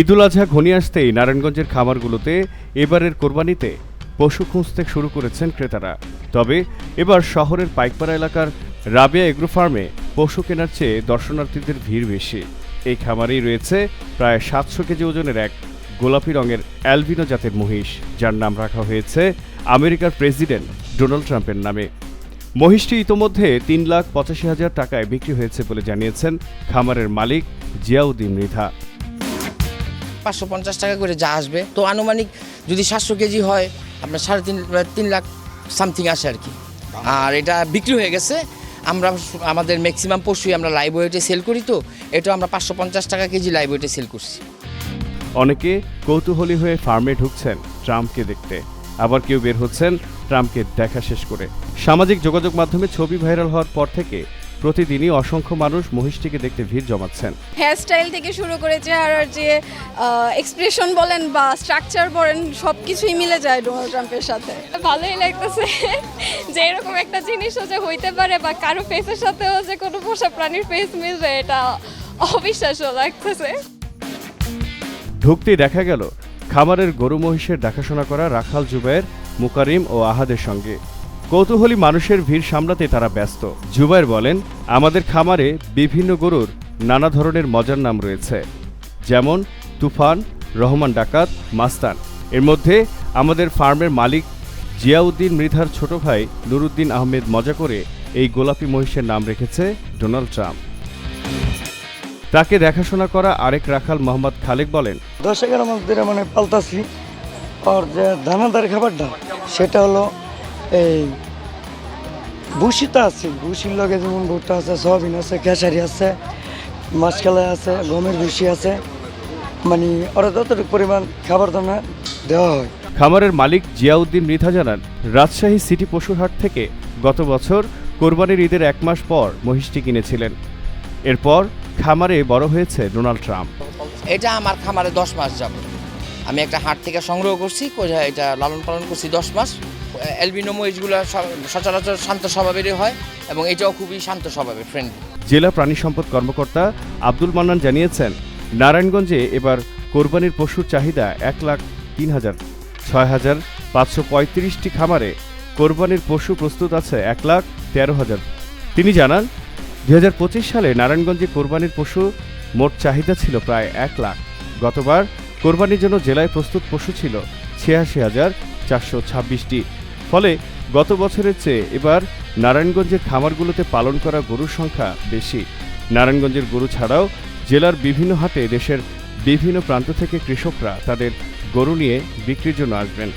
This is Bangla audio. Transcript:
ঈদুল আজহা ঘনিয়ে আসতেই নারায়ণগঞ্জের খামারগুলোতে এবারের কোরবানিতে পশু খুঁজতে শুরু করেছেন ক্রেতারা। তবে এবার শহরের পাইকপাড়া এলাকার রাবেয়া এগ্রো ফার্মে পশু কেনার চেয়ে দর্শনার্থীদের ভিড় বেশি। এই খামারেই রয়েছে প্রায় ৭০০ কেজি ওজনের এক গোলাপি রঙের অ্যালবিনো জাতের মহিষ, যার নাম রাখা হয়েছে আমেরিকার প্রেসিডেন্ট ডোনাল্ড ট্রাম্পের নামে। মহিষটি ইতোমধ্যে ৩,৮৫,০০০ টাকায় বিক্রি হয়েছে বলে জানিয়েছেন খামারের মালিক জিয়াউদ্দিন মৃধা। ৫৫০ টাকা করে যা আসবে, তো আনুমানিক যদি ৭০০ কেজি হয় আপনার ৩.৫ লাখ সামথিং আসে আর কি। আর এটা বিক্রি হয়ে গেছে। আমরা আমাদের ম্যাক্সিমাম পশুই আমরা লাইভ ওয়েটে সেল করি, তো এটা আমরা ৫৫০ টাকা কেজি লাইভ ওয়েটে সেল করছি। অনেকে কৌতূহলী হয়ে ফার্মে ঢুকছেন ট্রাম্পকে দেখতে, আবার কেউ বের হচ্ছেন ট্রাম্পকে দেখা শেষ করে। সামাজিক যোগাযোগ মাধ্যমে ছবি ভাইরাল হওয়ার পর থেকে প্রতিদিনই অসংখ্য মানুষ মহিষটিকে দেখতে ভিড় জমাচ্ছেন। হেয়ার স্টাইল থেকে শুরু করে চেহারার যে এক্সপ্রেশন বলেন বা স্ট্রাকচার বলেন, সব কিছুই মিলে যায় ডোনাল্ড ট্রাম্পের সাথে। ভালোই লাগতেছে যে এরকম একটা জিনিসও যে হইতে পারে, বা কারো ফেসের সাথেও যে কোনো পোষা প্রাণীর ফেস মিলবে, এটা অবিশ্বাস্য লাগতেছে। ঢুকতেই দেখা গেল খামারের গরু মহিষের দেখাশোনা করা রাখাল জুবায়ের, মুকারিম ও আহাদের সঙ্গে। কৌতূহলী মানুষের ভিড় সামলাতে তারা ব্যস্ত। জুবায়ের বলেন, আমাদের খামারে বিভিন্ন গরুর নানা ধরনের মজার নাম রয়েছে, যেমন তুফান, রহমান ডাকাত, মাস্তান। এর মধ্যে আমাদের ফার্মের মালিক জিয়াউদ্দিন মৃধার ছোট ভাই নুরুদ্দিন আহমেদ মজা করে এই গোলাপি মহিষের নাম রেখেছে ডোনাল্ড ট্রাম্প। তাকে দেখাশোনা করা আরেক রাখাল মোহাম্মদ খালেক বলেন, 10-11 মাস ধরে মানে পালতাছি। আর যে দানাদার খাবারটা সেটা হলো এই ভুসিটা আছে, ভুসির লগে যেমন ভুট্টা আছে, সয়াবিন আছে, খেসারি আছে, মাছকালাই আছে, গমের ভুসি আছে, মানে ওরা যতটুকু পরিমাণ খাবার দানা দেওয়া হয়। খামারের মালিক জিয়াউদ্দিন মৃধা জানান, রাজশাহী সিটি পশুর হাট থেকে গত বছর কোরবানির ঈদের 1 মাস পর মহিষটি কিনেছিলেন। এরপর খামারে বড় হয়েছে ডোনাল্ড ট্রাম্প। এটা আমার খামারে 10 মাস যাব। আমি একটা হাট থেকে সংগ্রহ করছি, এটা লালন পালন করছি 10 মাস। অ্যালবিনো মহিষগুলো সচরাচর শান্ত স্বভাবেরই হয় এবং এটাও খুবই শান্ত স্বভাবের, ফ্রেন্ডলি। জেলা প্রাণী সম্পদ কর্মকর্তা আব্দুল মান্নান জানিয়েছেন, নারায়ণগঞ্জে এবার কোরবানির পশুর চাহিদা 1,03,000। 6,535টি খামারে কোরবানির পশু প্রস্তুত আছে 1,13,000। তিনি জানান, 2025 সালে নারায়ণগঞ্জে কোরবানির পশু মোট চাহিদা ছিল প্রায় 1 লাখ। গতবার কোরবানির জন্য জেলায় প্রস্তুত পশু ছিল 86,426টি। ফলে গত বছরের চেয়ে এবার নারায়ণগঞ্জের খামারগুলোতে পালন করা গরুর সংখ্যা বেশি। নারায়ণগঞ্জের গরু ছাড়াও জেলার বিভিন্ন হাটে দেশের বিভিন্ন প্রান্ত থেকে কৃষকরা তাদের গরু নিয়ে বিক্রির জন্য আসবেন।